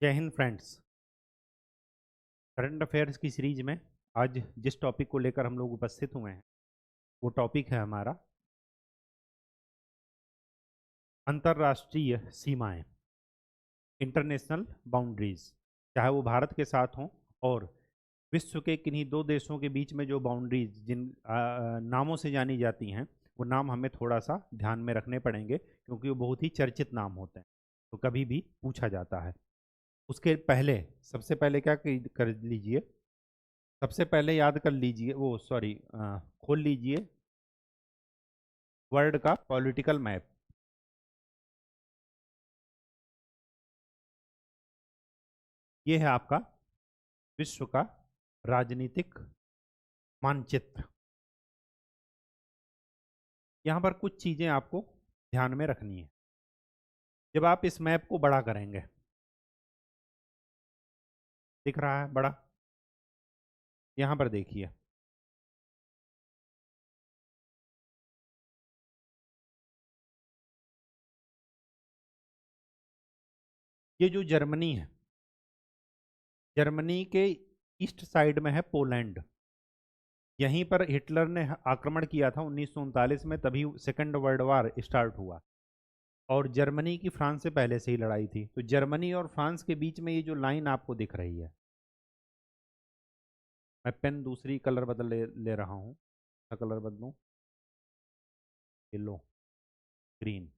जय Hind friends. Current affairs की series में आज जिस टॉपिक को लेकर हम लोग उपस्थित हुए हैं वो टॉपिक है हमारा अंतर्राष्ट्रीय सीमाएं, इंटरनेशनल बाउंड्रीज। चाहे वो भारत के साथ हों और विश्व के किन्हीं दो देशों के बीच में जो बाउंड्रीज जिन नामों से जानी जाती हैं वो नाम हमें थोड़ा सा ध्यान में रखने पड़ेंगे क्योंकि वो बहुत ही चर्चित नाम होते हैं, तो कभी भी पूछा जाता है। उसके पहले सबसे पहले क्या कर लीजिए, सबसे पहले याद कर लीजिए, वो सॉरी, खोल लीजिए वर्ल्ड का पॉलिटिकल मैप। ये है आपका विश्व का राजनीतिक मानचित्र। यहाँ पर कुछ चीज़ें आपको ध्यान में रखनी है जब आप इस मैप को बड़ा करेंगे। दिख रहा है बड़ा? यहाँ पर देखिए, ये जो जर्मनी है, जर्मनी के ईस्ट साइड में है पोलैंड। यहीं पर हिटलर ने आक्रमण किया था 1939 में, तभी सेकंड वर्ल्ड वार स्टार्ट हुआ। और जर्मनी की फ्रांस से पहले से ही लड़ाई थी, तो जर्मनी और फ्रांस के बीच में ये जो लाइन आपको दिख रही है, मैं पेन दूसरी कलर बदल ले रहा हूँ। कलर बदलूं, येलो, ग्रीन,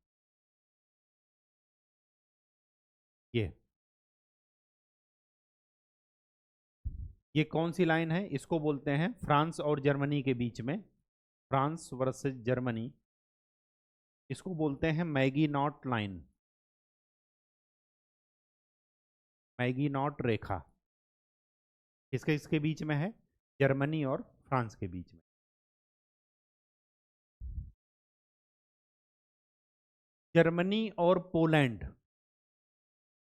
ये ये कौन सी लाइन है? इसको बोलते हैं फ्रांस और जर्मनी के बीच में, फ्रांस वर्सेस जर्मनी, इसको बोलते हैं Maginot line, Maginot रेखा। इसके इसके बीच में है, जर्मनी और फ्रांस के बीच में। जर्मनी और पोलैंड,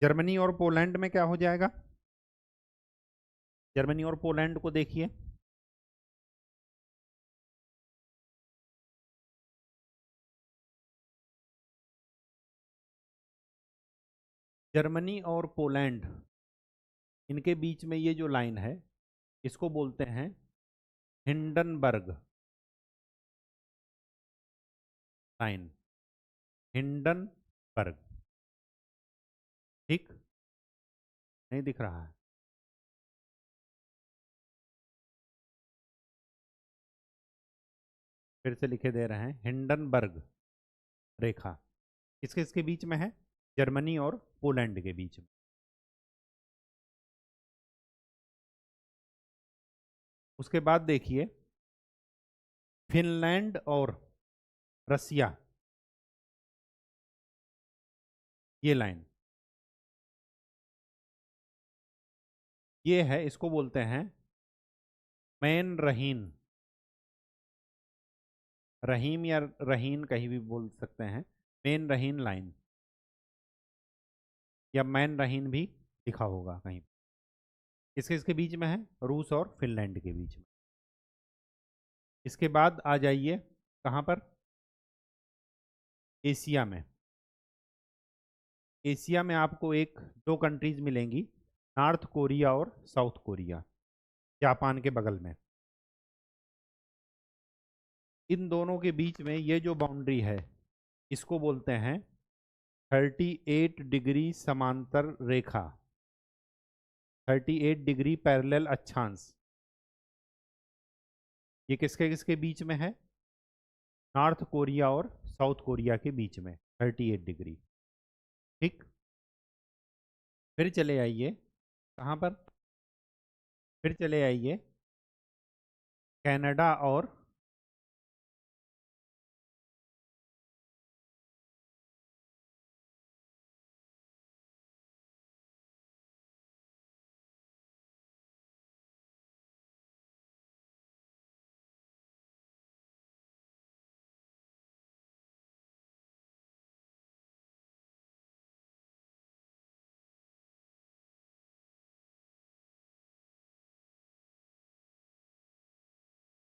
जर्मनी और पोलैंड में क्या हो जाएगा? जर्मनी और पोलैंड को देखिए, जर्मनी और पोलैंड, इनके बीच में ये जो लाइन है इसको बोलते हैं हिंडनबर्ग लाइन, हिंडनबर्ग। ठीक? नहीं दिख रहा है? फिर से लिखे दे रहे हैं, हिंडनबर्ग रेखा किसके इसके बीच में है? जर्मनी और पोलैंड के बीच में। उसके बाद देखिए, फिनलैंड और रसिया, ये लाइन, ये है, इसको बोलते हैं मैन रहीन, रहीम या रहीन कहीं भी बोल सकते हैं, मेन रहीन लाइन, या मैन रहीन भी लिखा होगा कहीं। इसके इसके बीच में है, रूस और फिनलैंड के बीच में। इसके बाद आ जाइए कहाँ पर? एशिया में। एशिया में आपको एक दो कंट्रीज मिलेंगी, नॉर्थ कोरिया और साउथ कोरिया, जापान के बगल में। इन दोनों के बीच में ये जो बाउंड्री है इसको बोलते हैं 38 डिग्री समांतर रेखा, 38 डिग्री पैरेलल अक्षांश। ये किसके किसके बीच में है? नॉर्थ कोरिया और साउथ कोरिया के बीच में 38 डिग्री। ठीक? फिर चले आइए कहाँ पर? फिर चले आइए कनाडा और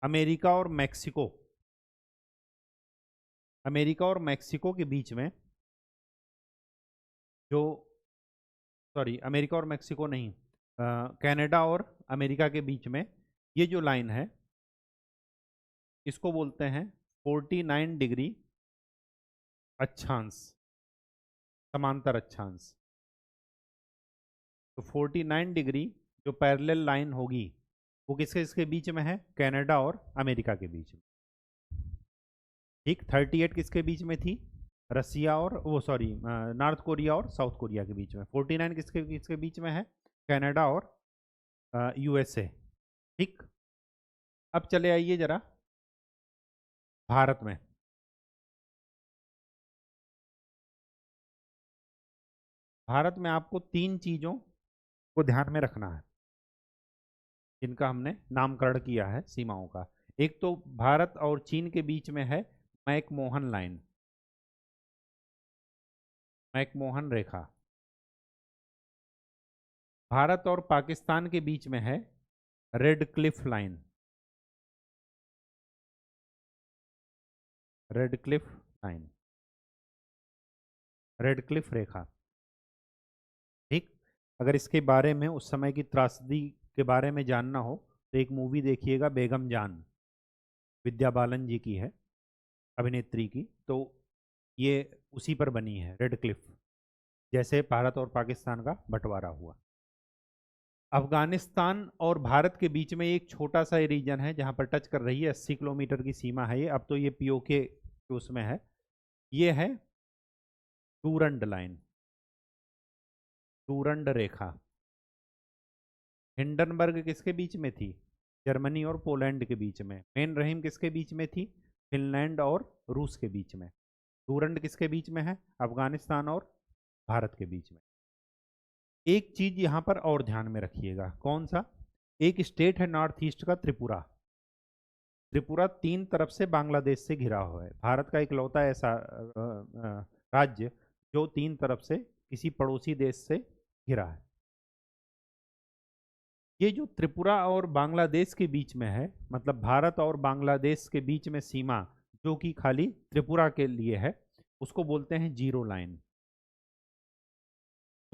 अमेरिका और मैक्सिको, अमेरिका और मैक्सिको के बीच में जो सॉरी, अमेरिका और मेक्सिको नहीं, कनाडा और अमेरिका के बीच में ये जो लाइन है इसको बोलते हैं 49 डिग्री अक्षांश, समांतर अक्षांश। तो 49 डिग्री जो पैरेलल लाइन होगी वो किसके किसके बीच में है? कनाडा और अमेरिका के बीच में। ठीक, 38 किसके बीच में थी? रसिया और वो सॉरी नॉर्थ कोरिया और साउथ कोरिया के बीच में। 49 किसके किसके बीच में है? कनाडा और यूएसए। ठीक, अब चले आइए जरा भारत में। भारत में आपको तीन चीजों को ध्यान में रखना है जिनका हमने नामकरण किया है सीमाओं का। एक तो भारत और चीन के बीच में है मैकमोहन लाइन, मैकमोहन रेखा। भारत और पाकिस्तान के बीच में है Radcliffe line, Radcliffe line, Radcliffe रेखा। ठीक, अगर इसके बारे में उस समय की त्रासदी के बारे में जानना हो तो एक मूवी देखिएगा, बेगम जान, विद्या बालन जी की है, अभिनेत्री की। तो ये उसी पर बनी है, रेड क्लिफ, जैसे भारत और पाकिस्तान का बंटवारा हुआ। अफगानिस्तान और भारत के बीच में एक छोटा सा रीजन है जहां पर टच कर रही है, 80 किलोमीटर की सीमा है ये। अब तो ये पीओके उसमें है। ये है डूरंड लाइन, डूरंड रेखा। हिंडनबर्ग किसके बीच में थी? जर्मनी और पोलैंड के बीच में। मेन रहीम किसके बीच में थी? फिनलैंड और रूस के बीच में। डूरंड किसके बीच में है? अफगानिस्तान और भारत के बीच में। एक चीज यहां पर और ध्यान में रखिएगा, कौन सा? एक स्टेट है नॉर्थ ईस्ट का, त्रिपुरा। त्रिपुरा तीन तरफ से बांग्लादेश से घिरा हुआ है। भारत का इकलौता ऐसा राज्य जो तीन तरफ से किसी पड़ोसी देश से घिरा है। ये जो त्रिपुरा और बांग्लादेश के बीच में है, मतलब भारत और बांग्लादेश के बीच में सीमा जो कि खाली त्रिपुरा के लिए है, उसको बोलते हैं जीरो लाइन,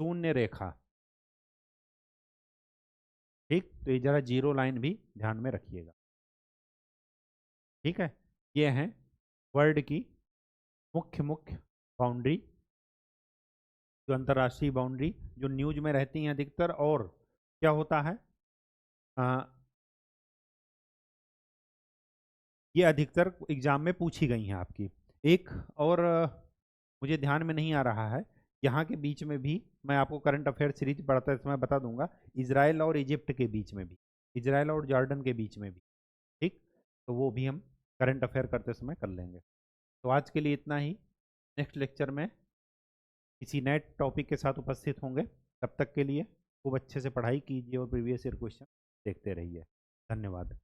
शून्य रेखा। ठीक, तो ये जरा जीरो लाइन भी ध्यान में रखिएगा। ठीक है, ये है वर्ल्ड की मुख्य मुख्य बाउंड्री, जो अंतर्राष्ट्रीय बाउंड्री जो न्यूज में रहती हैं अधिकतर। और क्या होता है, ये अधिकतर एग्जाम में पूछी गई हैं आपकी। एक और मुझे ध्यान में नहीं आ रहा है, यहाँ के बीच में भी मैं आपको करंट अफेयर सीरीज पढ़ते समय बता दूंगा, इजराइल और इजिप्ट के बीच में भी, इजराइल और जॉर्डन के बीच में भी। ठीक, तो वो भी हम करंट अफेयर करते समय कर लेंगे। तो आज के लिए इतना ही। नेक्स्ट लेक्चर में किसी नए टॉपिक के साथ उपस्थित होंगे। तब तक के लिए खूब अच्छे से पढ़ाई कीजिए और प्रीवियस ईयर क्वेश्चन देखते रहिए। धन्यवाद।